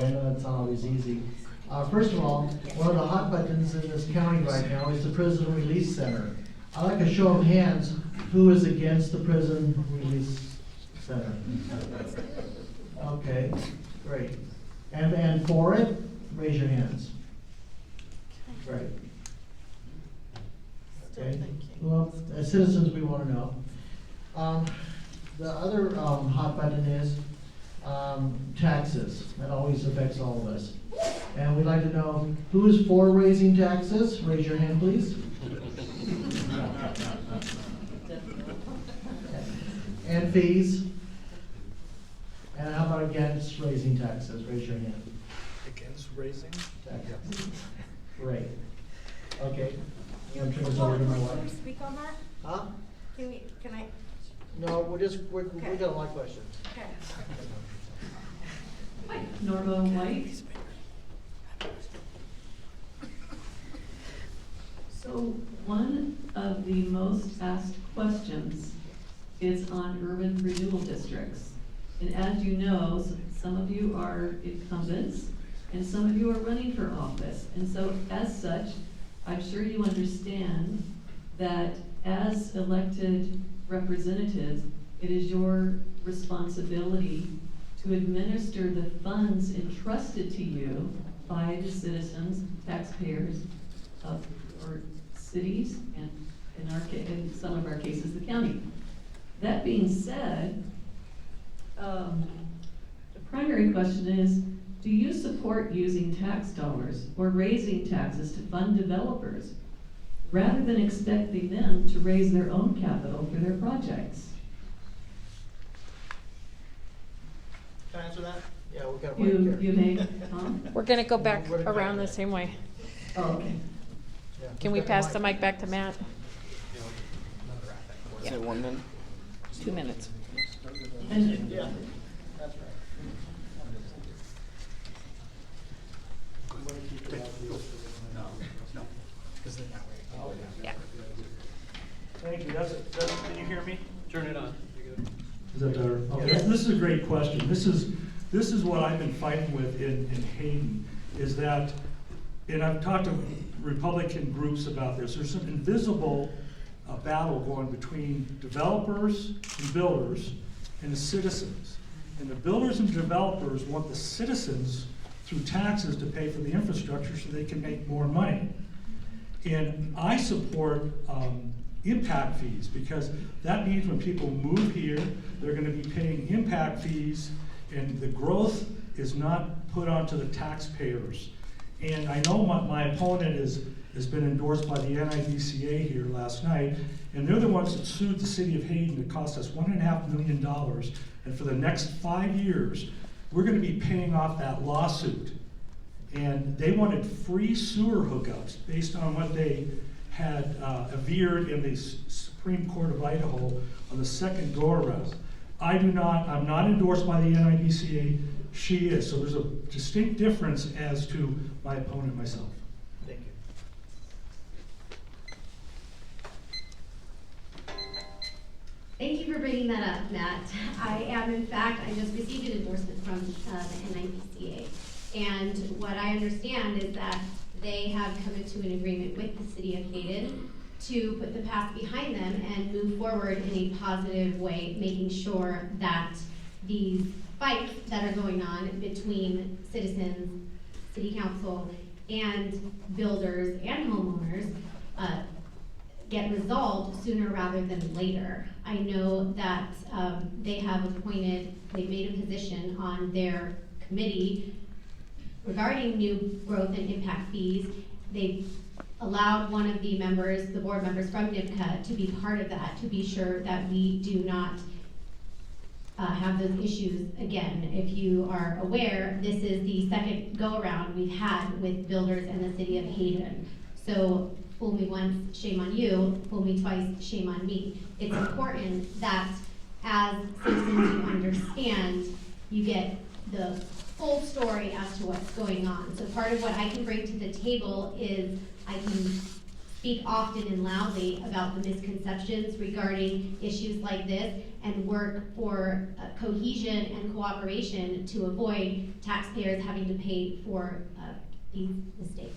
I know it's not always easy. First of all, one of the hot buttons in this county right now is the Prison Release Center. I'd like a show of hands, who is against the Prison Release Center? Okay, great. And for it, raise your hands. Great. Okay. Well, as citizens, we want to know. The other hot button is taxes. That always affects all of us. And we'd like to know who is for raising taxes. Raise your hand, please. And fees. And how about against raising taxes? Raise your hand. Against raising? Taxes. Great. Okay. I'm going to turn this over to my Can we wife. speak on that? Huh? Can I? No, we got a lot of questions. Okay. Norma White. So one of the most asked questions is on urban renewal districts. And as you know, some of you are incumbents and some of you are running for office. And so as such, I'm sure you understand that as elected representatives, it is your responsibility to administer the funds entrusted to you by the citizens, taxpayers of our cities, and in some of our cases, the county. That being said, the primary question is, do you support using tax dollars or raising taxes to fund developers rather than expecting them to raise their own capital for their projects? Can I answer that? Yeah, we've got one here. You may, Tom? We're gonna go back We're gonna around go the same way. Oh, okay. Yeah, Can who's we got pass the mic back to Matt? Is it 1 minute? 2 minutes. And Yeah, that's right. Yeah. Thank you. Can you hear me? Turn it on. Is that better? Okay, this is a great question. This is what I've been fighting with in Hayden, is that, and I've talked to Republican groups about this, there's some invisible battle going between developers and builders and the citizens. And the builders and developers want the citizens through taxes to pay for the infrastructure so they can make more money. And I support impact fees, because that means when people move here, they're gonna be paying impact fees, and the growth is not put onto the taxpayers. And I know my opponent has been endorsed by the NWPOA here last night, and they're the ones that sued the city of Hayden. It cost us $1.5 million, and for the next 5 years, we're gonna be paying off that lawsuit. And they wanted free sewer hookups based on what they had averred in the Supreme Court of Idaho on the second go-around. I'm not endorsed by the NWPOA, she is. So there's a distinct difference as to my opponent, myself. Thank you. Thank you for bringing that up, Matt. I just received an endorsement from the NWPOA. And what I understand is that they have come into an agreement with the city of Hayden to put the past behind them and move forward in a positive way, making sure that these fights that are going on between citizens, city council, and builders and homeowners get resolved sooner rather than later. I know that they made a position on their committee regarding new growth and impact fees. They've allowed one of the members, the board members from NWPOA, to be part of that, to be sure that we do not have those issues again. If you are aware, this is the second go-around we've had with builders and the city of Hayden. So fool me once, shame on you. Fool me twice, shame on me. It's important that as citizens you understand, you get the full story as to what's going on. So part of what I can bring to the table is I can speak often and loudly about the misconceptions regarding issues like this and work for cohesion and cooperation to avoid taxpayers having to pay for these mistakes.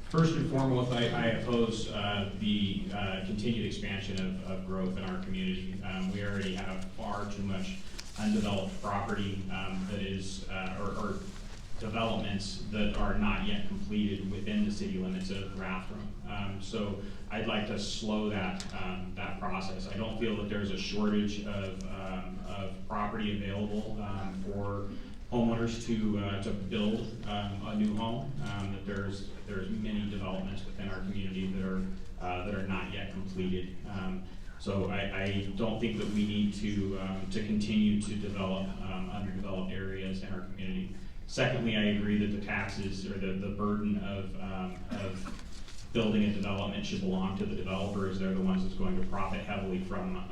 First and foremost, I oppose the continued expansion of growth in our community. We already have far too much undeveloped property that is, or developments that are not yet completed within the city limits of Rathdrum. So I'd like to slow that process. I don't feel that there's a shortage of property available for homeowners to build a new home. That there's many developments within our community that are not yet completed. So I don't think that we need to continue to develop underdeveloped areas in our community. Secondly, I agree that the taxes or the burden of building a development should belong to the developers. They're the ones that's going to profit heavily from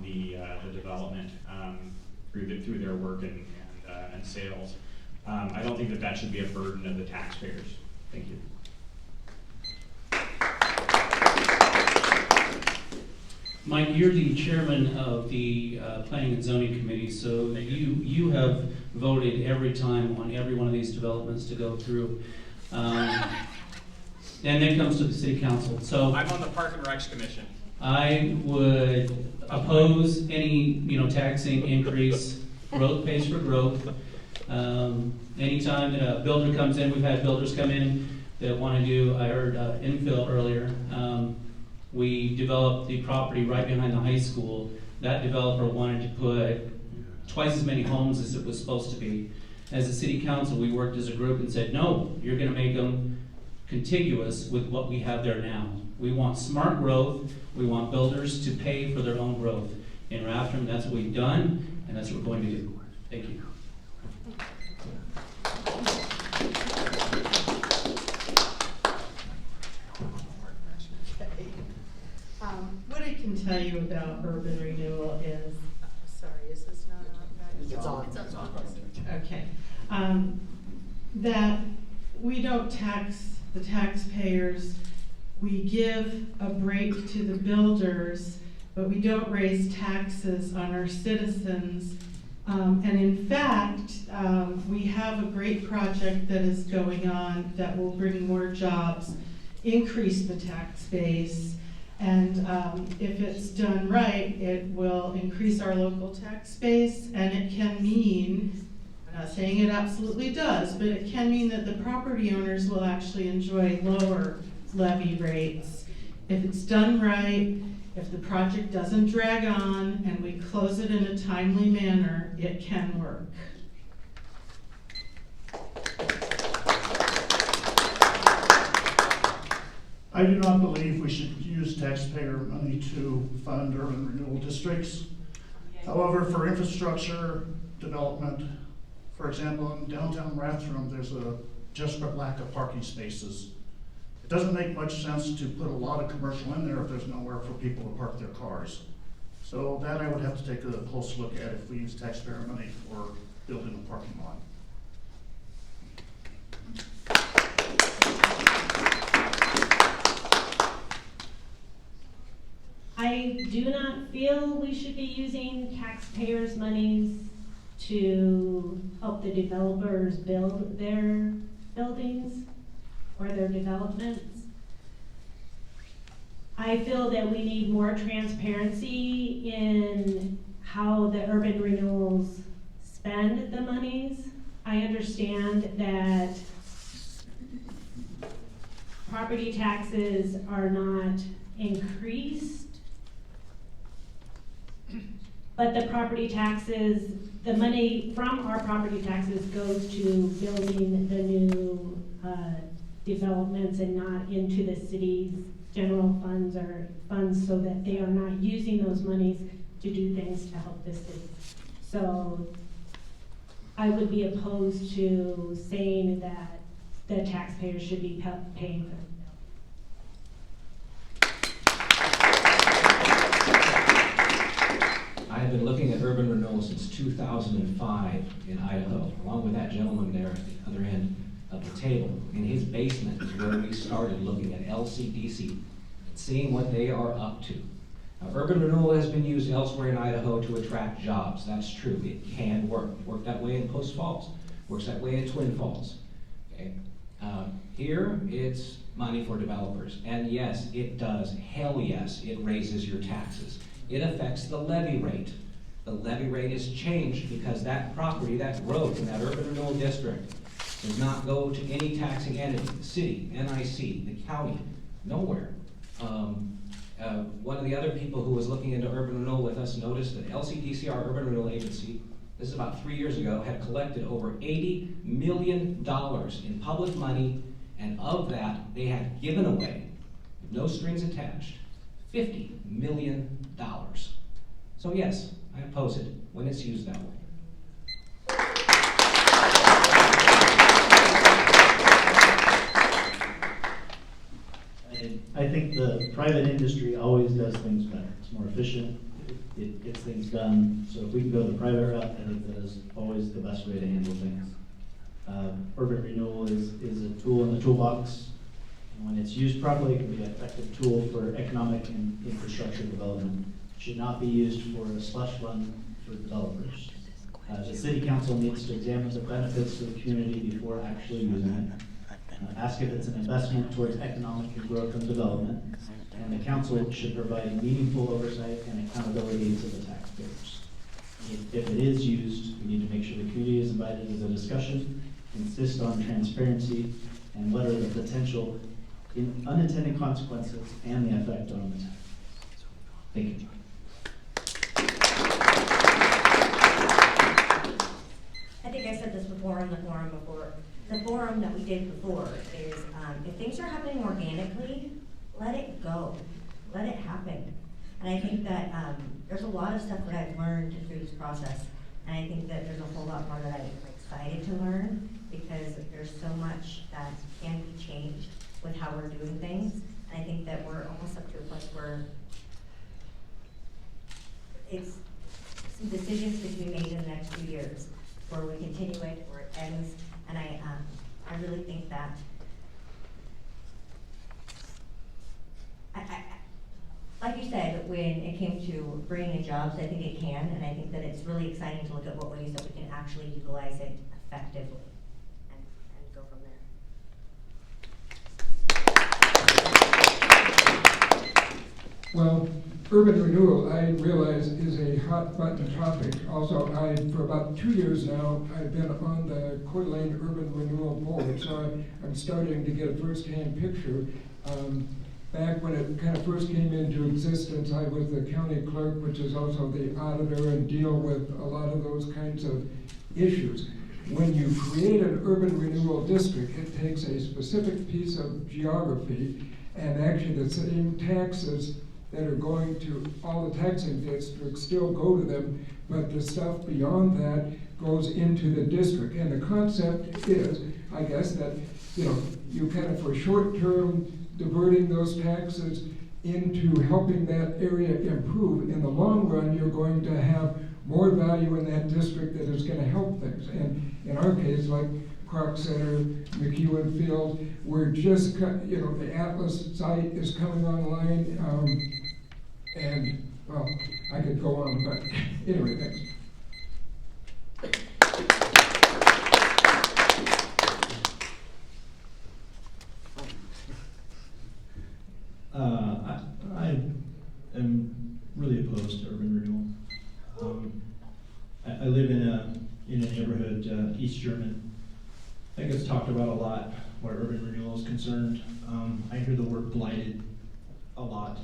the development through their work and sales. I don't think that should be a burden of the taxpayers. Thank you. Mike, you're the chairman of the Planning and Zoning Committee, so you have voted every time on every one of these developments to go through. And then comes to the City Council. So I'm on the Park and Recs Commission. I would oppose any taxing increase. Growth pays for growth. Anytime that a builder comes in, we've had builders come in that want to do, I heard infill earlier. We developed the property right behind the high school. That developer wanted to put twice as many homes as it was supposed to be. As a city council, we worked as a group and said, no, you're going to make them contiguous with what we have there now. We want smart growth. We want builders to pay for their own growth. In Rathdrum, that's what we've done, and that's what we're going to do. Thank you. What I can tell you about urban renewal is, sorry, is this not on? It's on. Okay. That we don't tax the taxpayers. We give a break to the builders, but we don't raise taxes on our citizens. And in fact, we have a great project that is going on that will bring more jobs, increase the tax base, and if it's done right, it will increase our local tax base, and it can mean, I'm not saying it absolutely does, but it can mean that the property owners will actually enjoy lower levy rates. If it's done right, if the project doesn't drag on, and we close it in a timely manner, it can work. I do not believe we should use taxpayer money to fund urban renewal districts. However, for infrastructure development, for example, in downtown Rathdrum, there's a desperate lack of parking spaces. It doesn't make much sense to put a lot of commercial in there if there's nowhere for people to park their cars. So that I would have to take a close look at if we use taxpayer money for building a parking lot. I do not feel we should be using taxpayers' monies to help the developers build their buildings or their developments. I feel that we need more transparency in how the urban renewals spend the monies. I understand that property taxes are not increased, but the property taxes, the money from our property taxes goes to building the new developments and not into the city's general funds or funds, so that they are not using those monies to do things to help the city. So I would be opposed to saying that the taxpayers should be paying for it. I have been looking at urban urban renewal since 2005 in Idaho, along with that gentleman there at the other end of the table. In his basement is where we started looking at LCDC and seeing what they are up to. Now, urban renewal has been used elsewhere in Idaho to attract jobs. That's true. It can work. It worked that way in Post Falls. Works that way in Twin Falls. Okay. Here, it's money for developers. And yes, it does. Hell yes, it raises your taxes. It affects the levy rate. The levy rate is changed because that property, that road in that urban renewal district does not go to any taxing entity, the city, NIC, the county, nowhere. One of the other people who was looking into urban renewal with us noticed that LCDC, our urban renewal agency, this is about 3 years ago, had collected over $80 million in public money, and of that, they had given away, with no strings attached, $50 million. So yes, I oppose it when it's used that way. I think the private industry always does things better. It's more efficient, it gets things done. So if we can go the private route, I think that is always the best way to handle things. Urban renewal is a tool in the toolbox. And when it's used properly, it can be an effective tool for economic and infrastructure development. It should not be used for a slush fund for developers. The city council needs to examine the benefits to the community before actually using it. Ask if it's an investment towards economic growth and development, and the council should provide meaningful oversight and accountability to the taxpayers. If it is used, we need to make sure the community is invited to the discussion, insist on transparency, and what are the potential unintended consequences and the effect on the tax. Thank you. I think I said this before in the forum before. The forum that we did before is if things are happening organically, let it go. Let it happen. And I think that there's a lot of stuff that I've learned through this process. And I think that there's a whole lot more that I'm excited to learn because there's so much that can be changed with how we're doing things. And I think that we're almost up to a place where it's some decisions to be made in the next few years where we continue it, where it ends. And I really think that like you said, when it came to bringing in jobs, I think it can, and I think that it's really exciting to look at what ways that we can actually utilize it effectively and go from there. Well, urban renewal, I realize, is a hot button topic. Also, for about 2 years now, I've been on the Coeur d'Alene Urban Renewal Board, so I'm starting to get a first-hand picture. Back when it kind of first came into existence, I was the county clerk, which is also the auditor, and deal with a lot of those kinds of issues. When you create an urban renewal district, it takes a specific piece of geography, and actually the same taxes that are going to all the taxing districts still go to them, but the stuff beyond that goes into the district. And the concept is, I guess, that you kind of for short term diverting those taxes into helping that area improve. In the long run, you're going to have more value in that district that is going to help things. And in our case, like Croc Center, McEwen Field, we're just, the Atlas site is coming online, and, well, I could go on, but anyway, thanks. I am really opposed to urban renewal. I live in a neighborhood, East German. I think it's talked about a lot where urban renewal is concerned. I hear the word blighted a lot.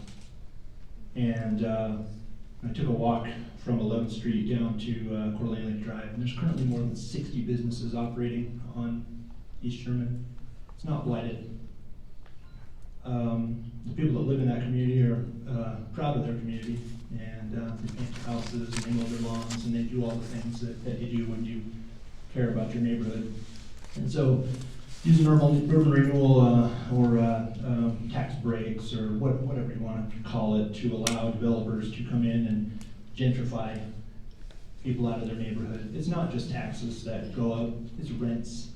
And I took a walk from 11th Street down to Coeur d'Alene Lake Drive, and there's currently more than 60 businesses operating on East German. It's not blighted. The people that live in that community are proud of their community, and they paint their houses, and they mow their lawns, and they do all the things that you do when you care about your neighborhood. And so using urban renewal or tax breaks or whatever you want to call it to allow developers to come in and gentrify people out of their neighborhood. It's not just taxes that go up, it's rents.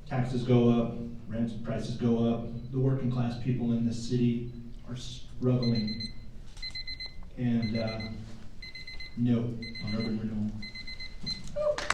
Taxes go up, rent prices go up. The working class people in this city are struggling. And no on urban renewal.